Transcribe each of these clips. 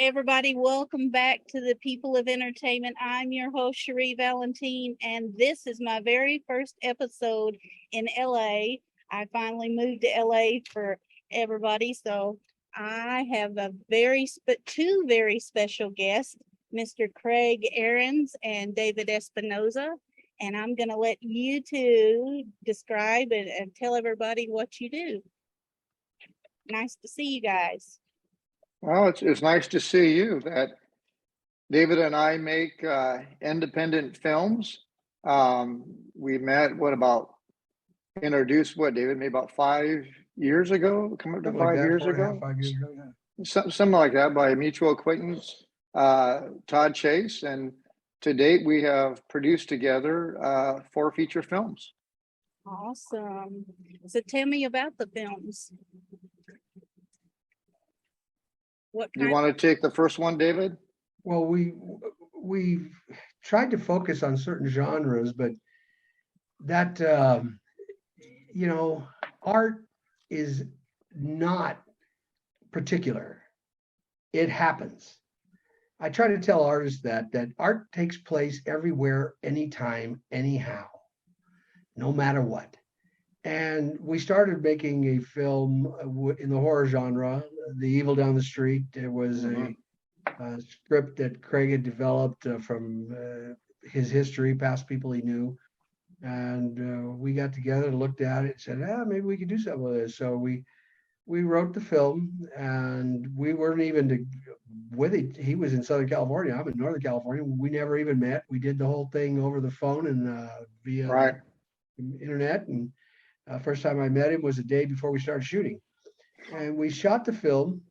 everybody. Welcome back to the People of Entertainment. I'm your host, Cherri Valentine, and this is my very first episode in LA. I finally moved to LA for everybody, so I have two very special guests, Mr. Craig Ahrens and David Espinosa, and I'm going to let you two describe and tell everybody what you do. Nice to see you guys. Well, it's nice to see you. That David and I make independent films. We met, introduced, David, maybe about 5 years ago, coming up to 5 years ago? 5 years ago, yeah. Something like that, by a mutual acquaintance, Todd Chase. And to date, we have produced together 4 feature films. Awesome. So tell me about the films. You want to take the first one, David? Well, we tried to focus on certain genres, but that art is not particular. It happens. I try to tell artists that art takes place everywhere, anytime, anyhow, no matter what. And we started making a film in the horror genre, The Evil Down the Street. It was a script that Craig had developed from his history, past people he knew. And we got together and looked at it and said, maybe we could do something with this. So we wrote the film, and we weren't even with it. He was in Southern California. I'm in Northern California. We never even met. We did the whole thing over the phone and via internet. And first time I met him was the day before we started shooting. And we shot the film,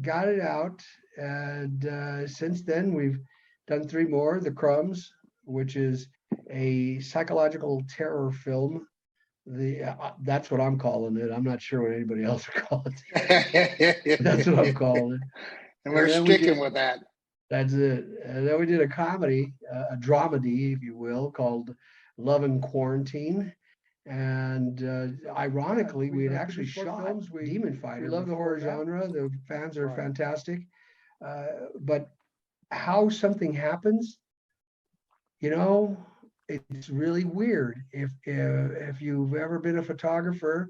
got it out. And since then, we've done 3 more. The Crumbs, which is a psychological terror film. That's what I'm calling it. I'm not sure what anybody else would call it. That's what I'm calling it. And we're sticking with that. That's it. And then we did a comedy, a dramedy, if you will, called Love and Quarantine. And ironically, we had actually shot films. Demon Fighter. We love the horror genre. The fans are fantastic. But how something happens, it's really weird. If you've ever been a photographer,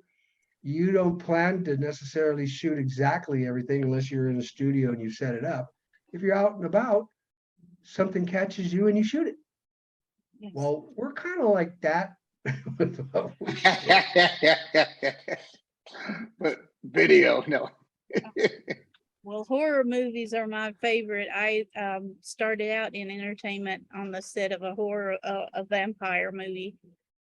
you don't plan to necessarily shoot exactly everything unless you're in a studio and you set it up. If you're out and about, something catches you and you shoot it. Yes. Well, we're kind of like that. But video, no. Well, horror movies are my favorite. I started out in entertainment on the set of a vampire movie.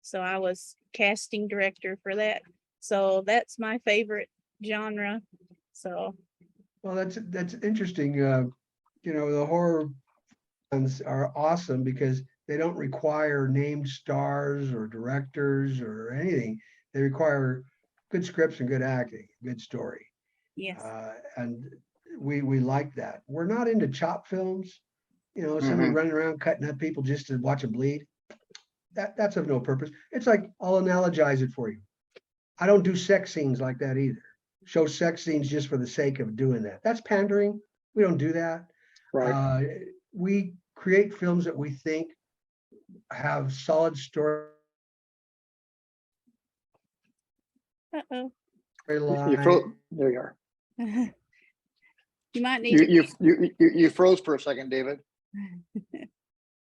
So I was casting director for that. So that's my favorite genre. So. Well, that's interesting. The horror ones are awesome because they don't require named stars or directors or anything. They require good scripts and good acting, good story. Yes. And we like that. We're not into chop films, somebody running around cutting up people just to watch them bleed. That's of no purpose. It's like, I'll analogize it for you. I don't do sex scenes like that either. Show sex scenes just for the sake of doing that. That's pandering. We don't do that. Right. We create films that we think have solid story. Uh-oh. There you are. You might need you froze for a second, David.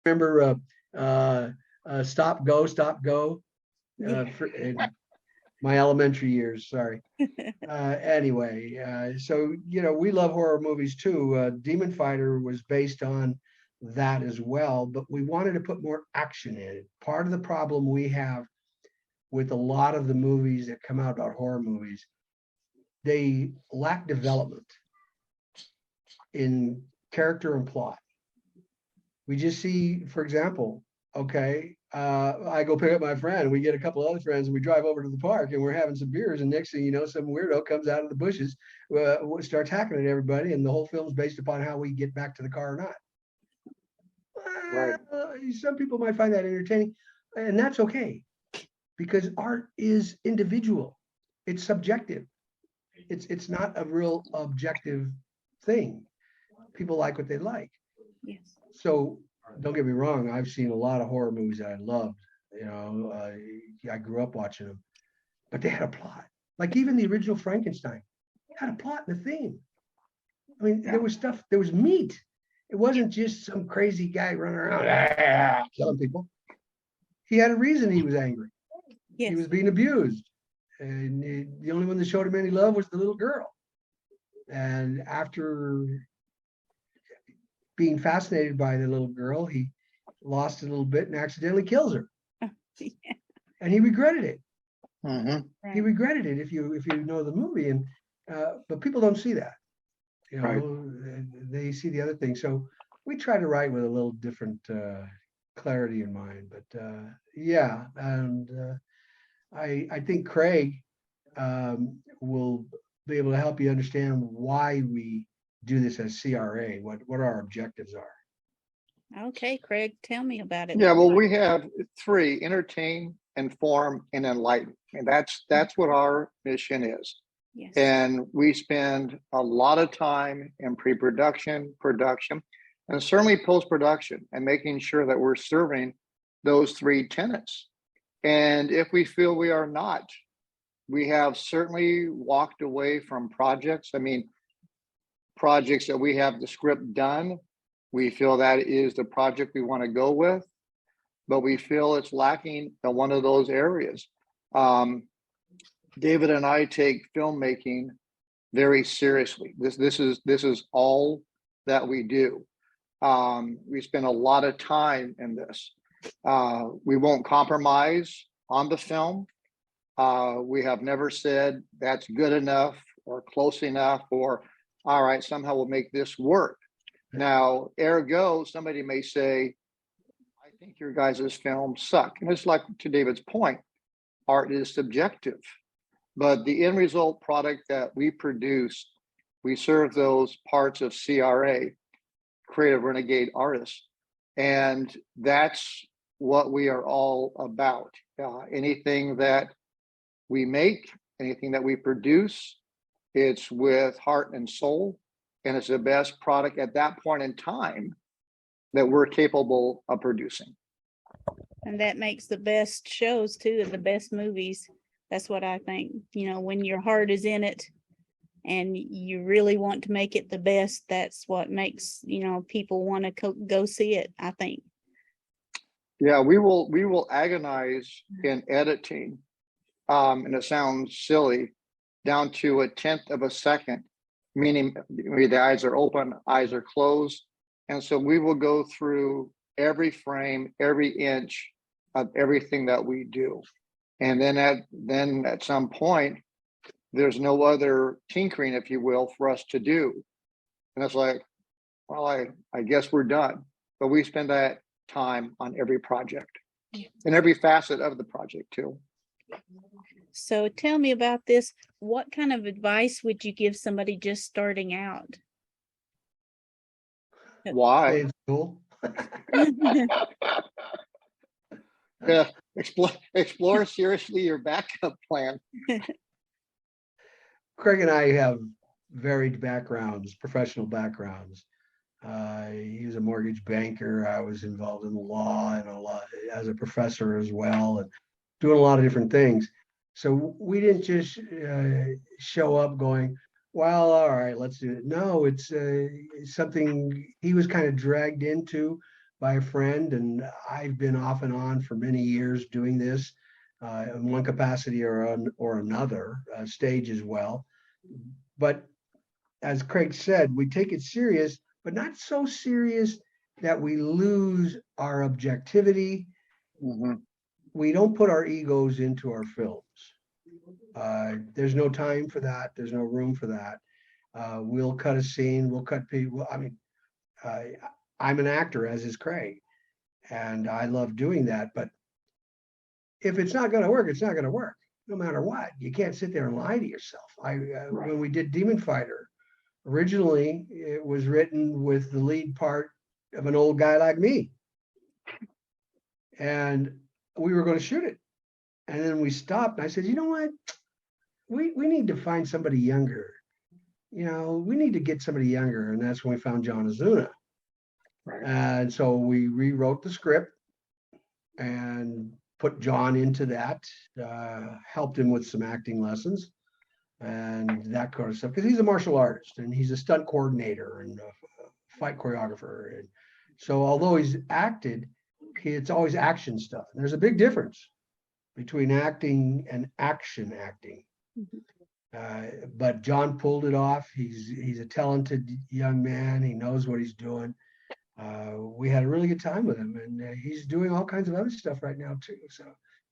Remember Stop Go in my elementary years, sorry. Anyway, so we love horror movies too. Demon Fighter was based on that as well, but we wanted to put more action in it. Part of the problem we have with a lot of the movies that come out about horror movies, they lack development in character and plot. We just see, for example, I go pick up my friend, we get a couple other friends, and we drive over to the park, and we're having some beers, and next thing you know, some weirdo comes out of the bushes, starts hacking at everybody, and the whole film's based upon how we get back to the car or not. Right. Some people might find that entertaining, and that's okay, because art is individual. It's subjective. It's not a real objective thing. people like what they like. Yes. So don't get me wrong, I've seen a lot of horror movies that I loved. I grew up watching them, but they had a plot. Like even the original Frankenstein had a plot and a theme. I mean, there was stuff, there was meat. It wasn't just some crazy guy running around killing people. He had a reason he was angry. Yes. He was being abused. And the only one that showed him any love was the little girl. And after being fascinated by the little girl, he lost a little bit and accidentally kills her. Yeah. And he regretted it. Mm-hmm. Right. He regretted it if you know the movie. And but people don't see that. You know, Right. they see the other thing. So we try to write with a little different clarity in mind. But yeah, and I think Craig will be able to help you understand why we do this as CRA, what our objectives are. Okay, Craig, tell me about it. Yeah, well, we have three: entertain, inform, and enlighten. And that's what our mission is. Yes. And we spend a lot of time in pre-production, production, and certainly post-production, and making sure that we're serving those three tenets. And if we feel we are not, we have certainly walked away from projects. I mean, projects that we have the script done, we feel that is the project we want to go with, but we feel it's lacking in one of those areas. David and I take filmmaking very seriously. This is all that we do. We spend a lot of time in this. We won't compromise on the film. We have never said that's good enough or close enough or all right, somehow we'll make this work. Now, ergo, somebody may say, I think your guys' films suck. And it's like to David's point, art is subjective. But the end result product that we produce, we serve those parts of CRA, Creative Renegade Artists. And that's what we are all about. Anything that we make, anything that we produce, it's with heart and soul, and it's the best product at that point in time that we're capable of producing. And that makes the best shows too, and the best movies. That's what I think. You know, when your heart is in it and you really want to make it the best, that's what makes, you know, people want to go see it, I think. Yeah, we will agonize in editing, and it sounds silly, down to 1/10 of a second, meaning the eyes are open, eyes are closed. And so we will go through every frame, every inch of everything that we do. And then at some point, there's no other tinkering, if you will, for us to do. And it's like, well, I guess we're done. But we spend that time on every project and every facet of the project too. So tell me about this. What kind of advice would you give somebody just starting out? Why? Stay in school. Yeah, explore seriously your backup plan. Craig and I have varied backgrounds, professional backgrounds. He was a mortgage banker. I was involved in the law and a lot as a professor as well, and doing a lot of different things. So we didn't just show up going, well, all right, let's do it. No, it's something he was kind of dragged into by a friend, and I've been off and on for many years doing this in one capacity or another, stage as well. But as Craig said, we take it serious, but not so serious that we lose our objectivity. Mm-hmm. We don't put our egos into our films. There's no time for that. There's no room for that. We'll cut a scene. We'll cut people. I mean, I'm an actor, as is Craig, and I love doing that. But if it's not going to work, it's not going to work, no matter what. You can't sit there and lie to yourself. Right. When we did Demon Fighter, originally it was written with the lead part of an old guy like me, and we were going to shoot it. And then we stopped. And I said, you know what? We need to find somebody younger we need to get somebody younger. And that's when we found John Azuna. Right. And so we rewrote the script and put John into that, helped him with some acting lessons and that kind of stuff, because he's a martial artist and he's a stunt coordinator and a fight choreographer. And so although he's acted, it's always action stuff. And there's a big difference between acting and action acting. But John pulled it off. He's a talented young man. He knows what he's doing. We had a really good time with him, and he's doing all kinds of other stuff right now too. So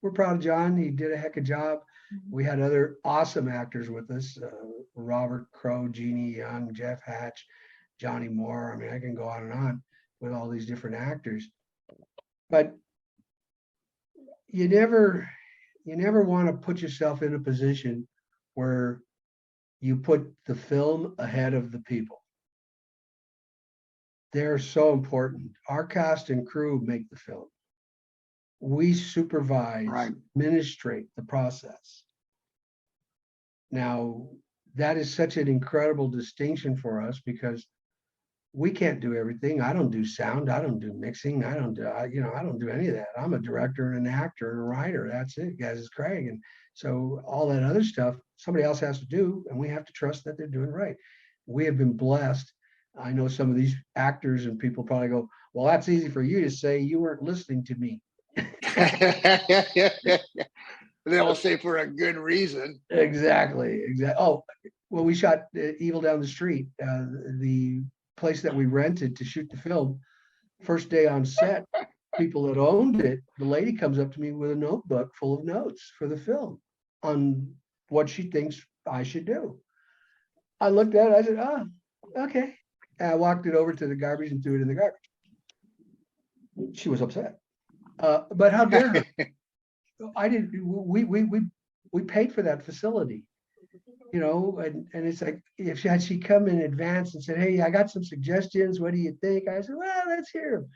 we're proud of John. He did a heck of a job. We had other awesome actors with us: Robert Crow, Jeannie Young, Jeff Hatch, Johnny Moore. I mean, I can go on and on with all these different actors. But you never want to put yourself in a position where you put the film ahead of the people. They're so important. Our cast and crew make the film. We supervise, administrate the process. Now, that is such an incredible distinction for us because we can't do everything. I don't do sound. I don't do mixing. I don't do any of that. I'm a director and an actor and a writer. That's it, guys. It's Craig. And so all that other stuff, somebody else has to do, and we have to trust that they're doing right. We have been blessed. I know some of these actors and people probably go, well, that's easy for you to say. You weren't listening to me. They will say for a good reason. Exactly. Oh, well, we shot Evil Down the Street, the place that we rented to shoot the film. First day on set, people that owned it, the lady comes up to me with a notebook full of notes for the film on what she thinks I should do. I looked at it, I said, oh, okay. And I walked it over to the garbage and threw it in the garbage. She was upset. But how dare her? I didn't, we paid for that facility, and it's like, if she come in advance and said, hey, I got some suggestions, what do you think? I said, well, let's hear them.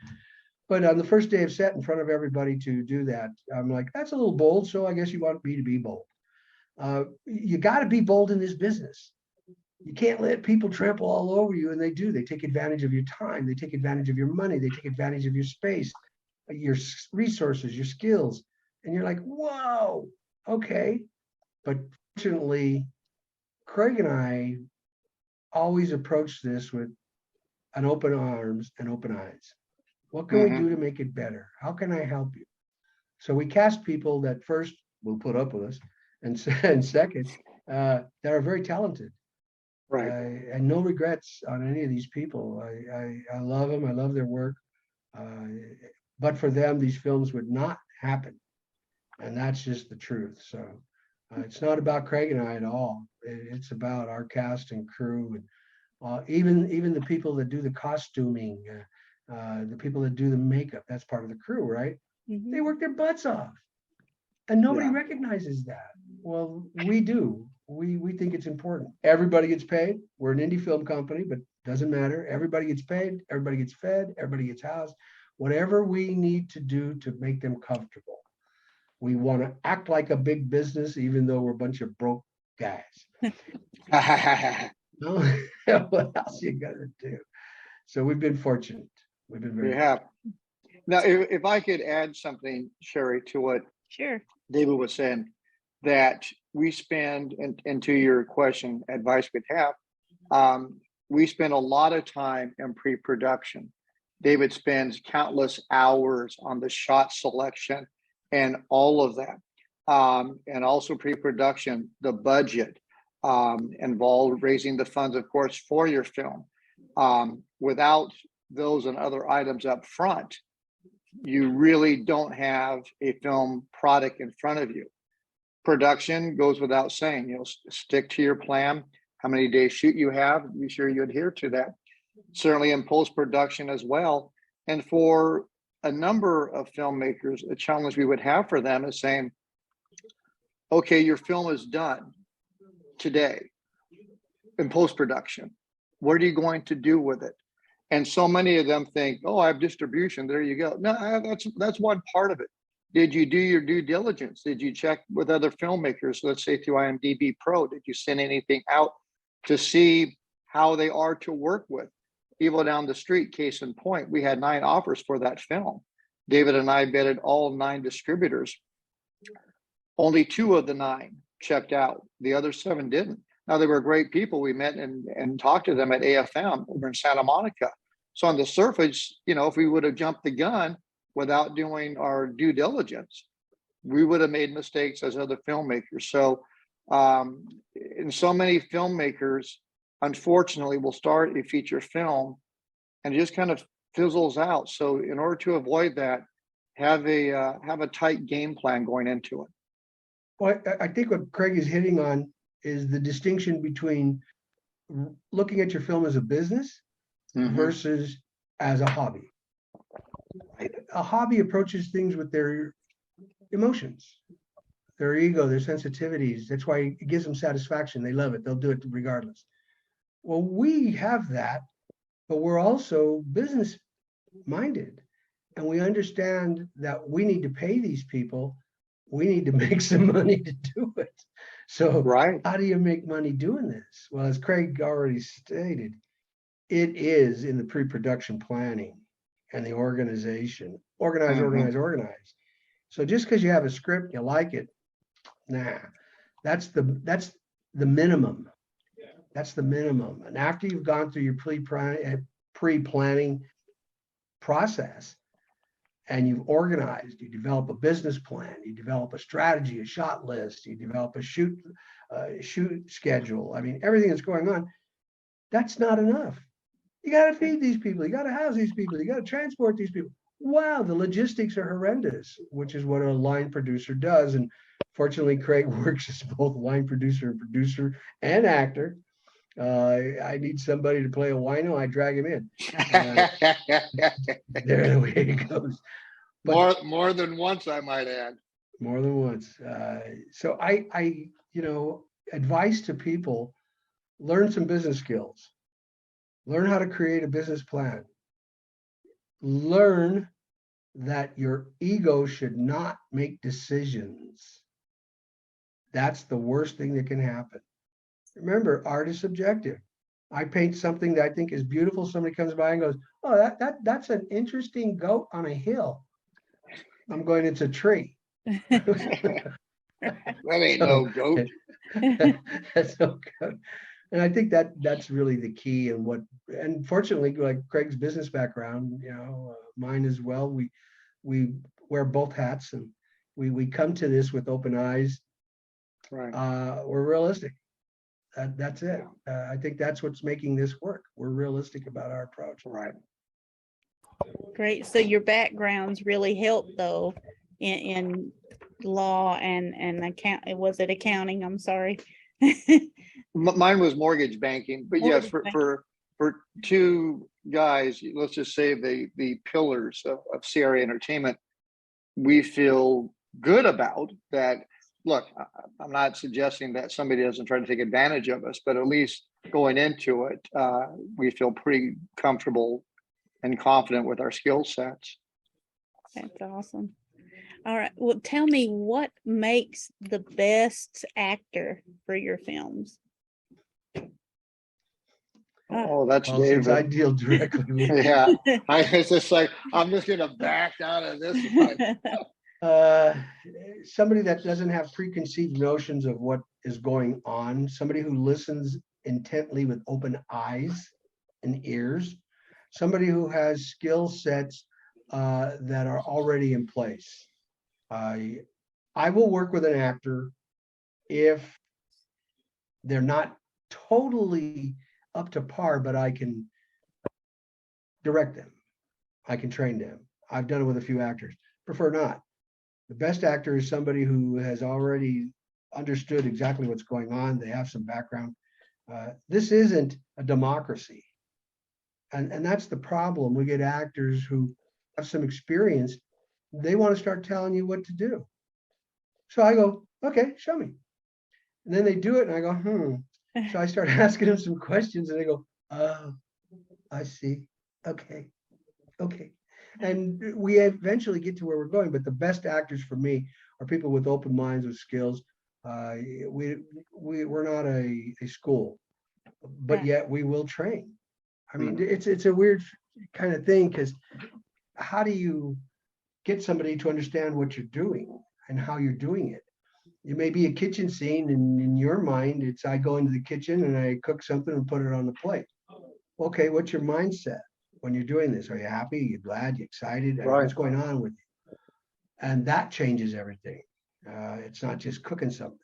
But on the first day of set in front of everybody to do that, I'm like, that's a little bold. So I guess you want me to be bold. You got to be bold in this business. You can't let people trample all over you. And they do. They take advantage of your time. They take advantage of your money. They take advantage of your space, your resources, your skills. And you're like, whoa, okay. But fortunately, Craig and I always approach this with an open arms and open eyes. What can we do to make it better? How can I help you? So we cast people that first will put up with us, and second, that are very talented. Right. And no regrets on any of these people. I love them. I love their work. But for them, these films would not happen. And that's just the truth. So it's not about Craig and I at all. It's about our cast and crew, and even the people that do the costuming, the people that do the makeup. That's part of the crew, right? They work their butts off, and nobody recognizes that. Well, we do. We think it's important. Everybody gets paid. We're an indie film company, but doesn't matter. Everybody gets paid. Everybody gets fed. Everybody gets housed. Whatever we need to do to make them comfortable. We want to act like a big business, even though we're a bunch of broke guys. No, what else you gonna do? So we've been fortunate. We've been very fortunate. Now, if I could add something, Cherri, to what David was saying, that we spend, and to your question, advice we'd have, we spend a lot of time in pre-production. David spends countless hours on the shot selection and all of that. And also pre-production, the budget involved, raising the funds, of course, for your film. Without those and other items up front, you really don't have a film product in front of you. Production goes without saying, stick to your plan. How many days shoot you have, be sure you adhere to that. Certainly in post-production as well. And for a number of filmmakers, a challenge we would have for them is saying, okay, your film is done today in post-production. What are you going to do with it? And so many of them think, oh, I have distribution. There you go. No, that's one part of it. Did you do your due diligence? Did you check with other filmmakers, let's say through IMDb Pro? Did you send anything out to see how they are to work with. People down the street, case in point, we had 9 offers for that film. David and I vetted all 9 distributors. Only 2 of the 9 checked out. The other 7 didn't. Now, they were great people. We met and talked to them at AFM over in Santa Monica. So on the surface, if we would have jumped the gun without doing our due diligence, we would have made mistakes as other filmmakers. So, and so many filmmakers, unfortunately, will start a feature film and it just kind of fizzles out. So in order to avoid that, have a tight game plan going into it. Well, I think what Craig is hitting on is the distinction between looking at your film as a business versus as a hobby. A hobby approaches things with their emotions, their ego, their sensitivities. That's why it gives them satisfaction. They love it. They'll do it regardless. Well, we have that, but we're also business minded. And we understand that we need to pay these people. We need to make some money to do it. So how do you make money doing this? Well, as Craig already stated, it is in the pre-production planning and the organization. Organize. So just because you have a script, you like it, that's the minimum. That's the minimum. And after you've gone through your pre-planning process and you've organized, you develop a business plan, you develop a strategy, a shot list, you develop a shoot schedule. I mean, everything that's going on, that's not enough. You got to feed these people. You got to house these people. You got to transport these people. Wow, the logistics are horrendous, which is what a line producer does. And fortunately, Craig works as both line producer and actor. I need somebody to play a wino. I drag him in. There the way it goes. But more than once, I might add. More than once. So I advice to people: learn some business skills. Learn how to create a business plan. Learn that your ego should not make decisions. That's the worst thing that can happen. Remember, art is subjective. I paint something that I think is beautiful. Somebody comes by and goes, "Oh, that's an interesting goat on a hill." I'm going, "It's a tree." That ain't no goat. That's no goat. And I think that's really the key. And fortunately, like Craig's business background, mine as well. We wear both hats, and we come to this with open eyes. Right. We're realistic. That's it. I think that's what's making this work. We're realistic about our approach. Right. Great. So your backgrounds really helped, though, in law and account. Was it accounting? I'm sorry. Mine was mortgage banking, but yes, for 2 guys, let's just say the pillars of CRA Entertainment, we feel good about that. Look, I'm not suggesting that somebody doesn't try to take advantage of us, but at least going into it, we feel pretty comfortable and confident with our skill sets. That's awesome. All right. Well, tell me, what makes the best actor for your films? Oh, that's well, David. Since I deal directly with yeah, it's just like I'm just gonna back out of this. Somebody that doesn't have preconceived notions of what is going on, somebody who listens intently with open eyes and ears, somebody who has skill sets that are already in place. I will work with an actor if they're not totally up to par, but I can direct them. I can train them. I've done it with a few actors. Prefer not. The best actor is somebody who has already understood exactly what's going on. They have some background. This isn't a democracy. And that's the problem. We get actors who have some experience. They want to start telling you what to do. So I go, "Okay, show me." And then they do it and I go, So I start asking them some questions and they go, "Oh, I see. Okay. And we eventually get to where we're going, but the best actors for me are people with open minds, with skills. We're not a school. but Right. yet we will train. I mean, Mhm. it's a weird kind of thing, because how do you get somebody to understand what you're doing and how you're doing it? It may be a kitchen scene, and in your mind, it's I go into the kitchen and I cook something and put it on the plate. Okay, what's your mindset when you're doing this? Are you happy? Are you glad? You excited? I mean, Right. what's going on with you? And that changes everything. It's not just cooking something.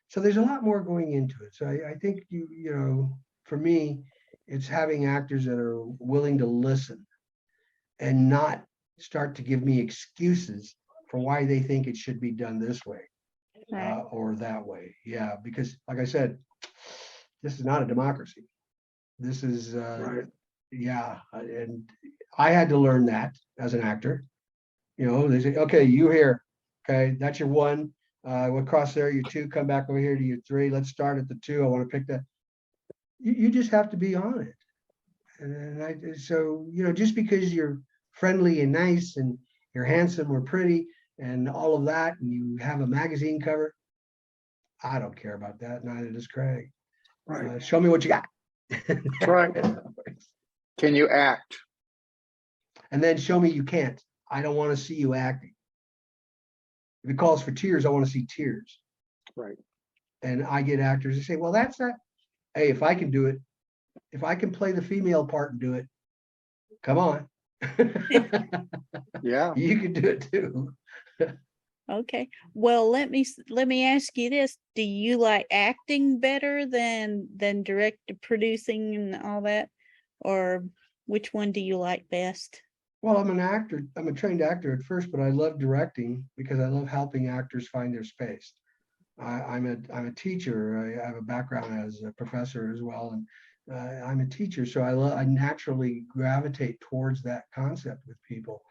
So there's a lot more going into it. So I think you know, for me, it's having actors that are willing to listen and not start to give me excuses for why they think it should be done this way Right. or that way. Yeah, because like I said, this is not a democracy. This is Right. yeah, and I had to learn that as an actor. You know, they say, okay, you here, okay, that's your one. We'll cross there, your two, come back over here to your three. Let's start at the two. I want to pick that. You just have to be on it. So, you know, just because you're friendly and nice and you're handsome or pretty and all of that, and you have a magazine cover, I don't care about that. Neither does Craig. Right. Show me what you got. That's right. Can you act? And then show me you can't. I don't want to see you acting. If it calls for tears, I want to see tears. Right. And I get actors that say, well, that's not, hey, if I can do it, if I can play the female part and do it, come on. Yeah. You can do it too. Okay. Well, let me ask you this. Do you like acting better than producing and all that? Or which one do you like best? Well, I'm an actor. I'm a trained actor at first, but I love directing because I love helping actors find their space. I'm a teacher. I have a background as a professor as well, and I'm a teacher, so I naturally gravitate towards that concept with people.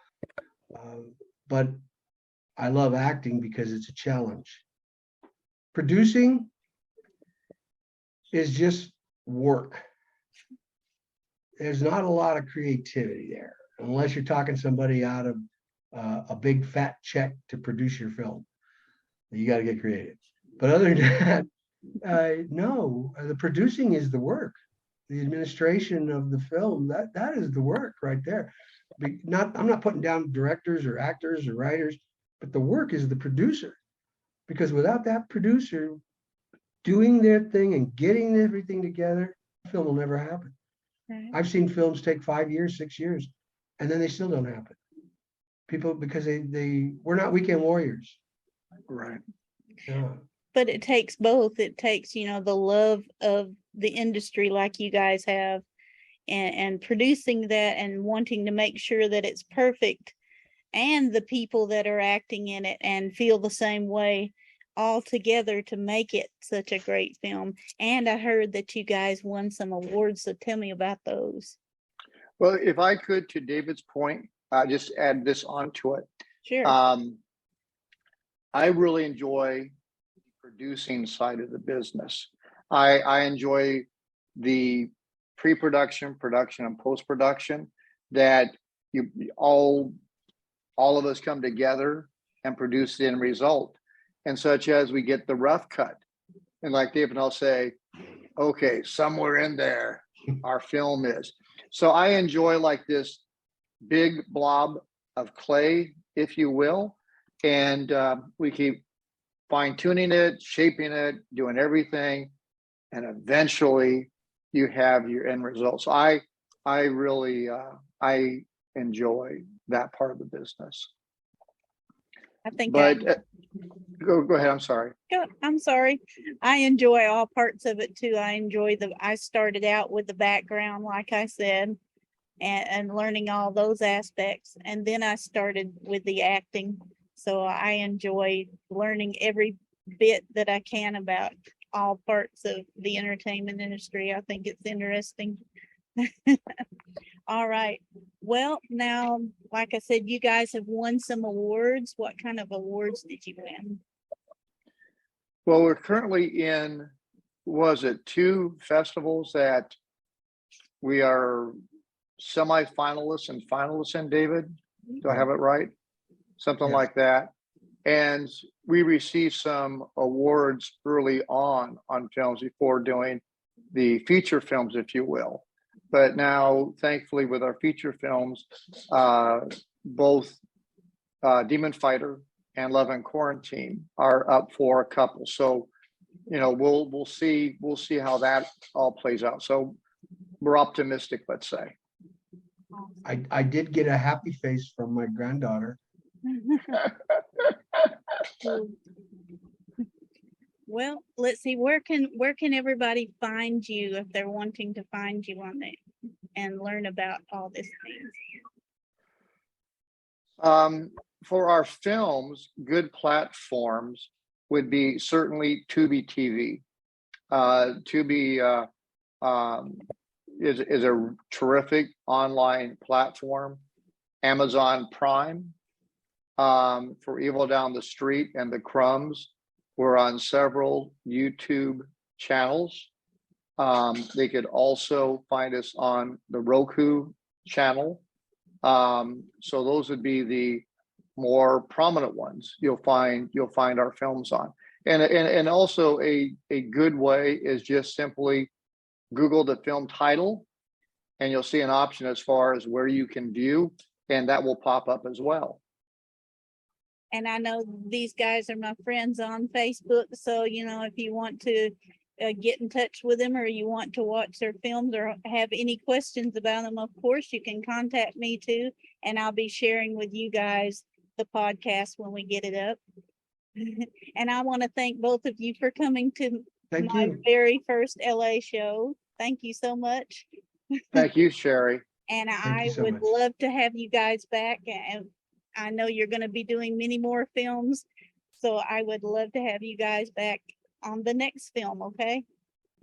But I love acting because it's a challenge. Producing is just work. There's not a lot of creativity there, unless you're talking somebody out of a big fat check to produce your film. You got to get creative. But other than that, no, the producing is the work. The administration of the film, that is the work right there. I'm not putting down directors or actors or writers, but the work is the producer. Because without that producer doing their thing and getting everything together, the film will never happen. Right. I've seen films take 5 years, 6 years, and then they still don't happen. People, because we're not weekend warriors. Right. Yeah. But it takes both. It takes, you know, the love of the industry like you guys have and producing that and wanting to make sure that it's perfect, and the people that are acting in it and feel the same way, all together to make it such a great film. And I heard that you guys won some awards, so tell me about those. Well, if I could, to David's point, just add this onto it. Sure. I really enjoy the producing side of the business. I enjoy the pre-production, production, and post-production that you all of us come together and produce the end result. And such as we get the rough cut. And like David and I'll say, okay, somewhere in there, our film is. So I enjoy like this big blob of clay, if you will. And we keep fine tuning it, shaping it, doing everything. And eventually you have your end result. So I really, I enjoy that part of the business. I think But go ahead. I'm sorry. I'm sorry. I enjoy all parts of it too. I started out with the background, like I said, and learning all those aspects. And then I started with the acting. So I enjoy learning every bit that I can about all parts of the entertainment industry. I think it's interesting. All right. Well, now, like I said, you guys have won some awards. What kind of awards did you win? Well, we're currently in, was it 2 festivals that we are semi-finalists and finalists in, David? Do I have it right? Something Yes. like that. And we received some awards early on films before doing feature films, if you will. But now, thankfully, with our feature films, both Demon Fighter and Love and Quarantine are up for a couple. So, we'll see how that all plays out. So we're optimistic, let's say. I did get a happy face from my granddaughter. Well, let's see. Where can everybody find you if they're wanting to find you on it and learn about all these things? For our films, good platforms would be certainly Tubi TV. Tubi is a terrific online platform. Amazon Prime, for Evil Down the Street and The Crumbs. We're on several YouTube channels. They could also find us on the Roku channel. So those would be the more prominent ones you'll find our films on. And also a good way is just simply Google the film title, and you'll see an option as far as where you can view, and that will pop up as well. And I know these guys are my friends on Facebook, so if you want to get in touch with them, or you want to watch their films or have any questions about them, of course you can contact me too, and I'll be sharing with you guys the podcast when we get it up. And I want to thank both of you for coming to my very first LA show. Thank you so much. Thank you, Cherri. And I would love to have you guys back, and I know you're going to be doing many more films, so I would love to have you guys back on the next film. Okay.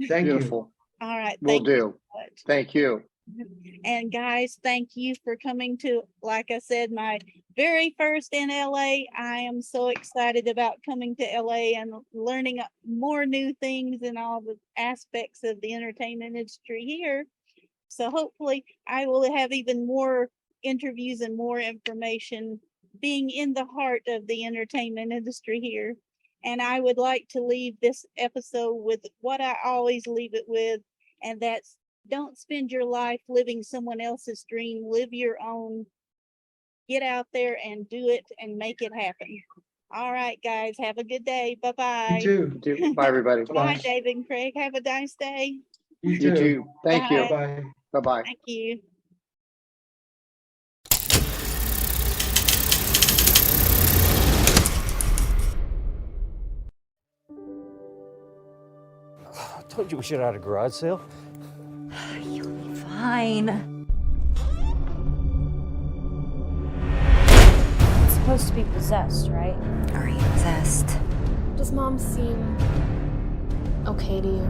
Thank Beautiful. You. All right. Will do. Thank you. And guys, thank you for coming to, like I said, my very first in LA. I am so excited about coming to LA and learning more new things in all the aspects of the entertainment industry here. So hopefully I will have even more interviews and more information being in the heart of the entertainment industry here. And I would like to leave this episode with what I always leave it with, and that's: don't spend your life living someone else's dream. Live your own. Get out there and do it and make it happen. All right, guys. Have a good day. Bye-bye. You too. Bye, everybody. Bye, David and Craig. Have a nice day. You too. Thank you. Bye. Bye-bye. Thank you. I told you we should have had a garage sale. You'll be fine. It's supposed to be possessed, right? Are you possessed? Does Mom seem okay to you?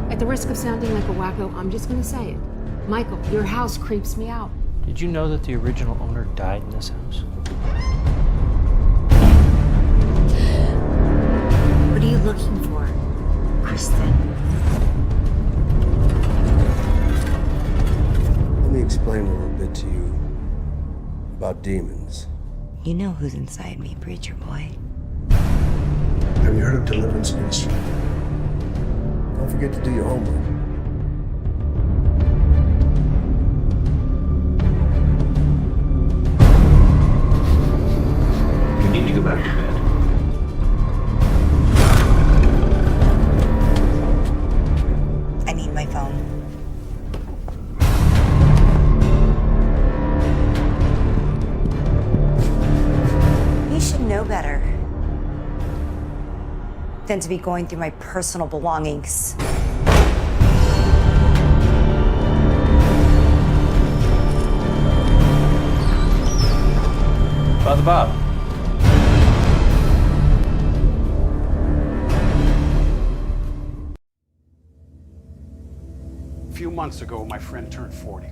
At the risk of sounding like a wacko, I'm just gonna say it. Michael, your house creeps me out. Did you know that the original owner died in this house? What are you looking for, Kristen? Let me explain a little bit to you about demons. You know who's inside me, preacher boy. Have you heard of deliverance ministry? Don't forget to do your homework. You need to go back to bed. I need my phone. You should know better than to be going through my personal belongings. Father Bob. A few months ago, my friend turned 40.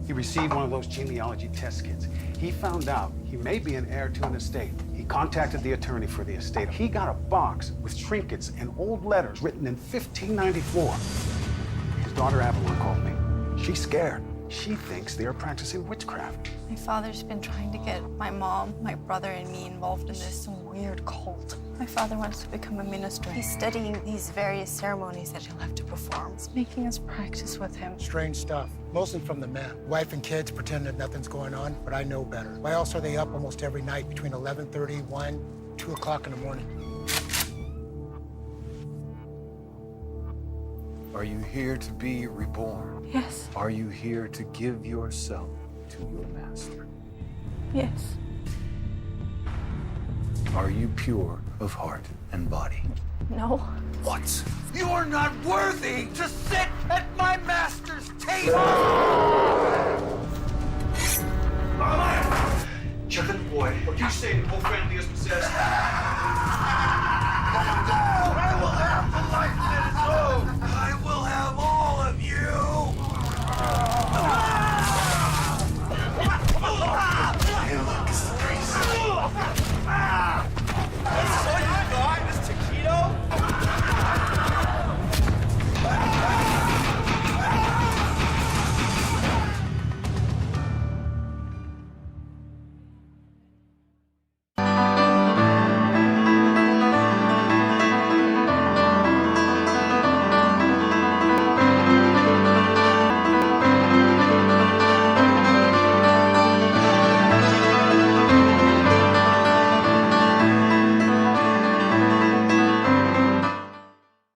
He received one of those genealogy test kits. He found out he may be an heir to an estate. He contacted the attorney for the estate. He got a box with trinkets and old letters written in 1594. His daughter Avalon called me. She's scared. She thinks they are practicing witchcraft. My father's been trying to get my mom, my brother, and me involved in this weird cult. My father wants to become a minister. He's studying these various ceremonies that he'll have to perform. It's making us practice with him. Strange stuff, mostly from the men. Wife and kids pretend that nothing's going on, but I know better. Why else are they up almost every night between 11:30, 1, 2 o'clock in the morning? Are you here to be reborn? Yes. Are you here to give yourself to your master? Yes. Are you pure of heart and body? No. What? You're not worthy to sit at my master's table! Check on the boy. What do you say the whole family is possessed?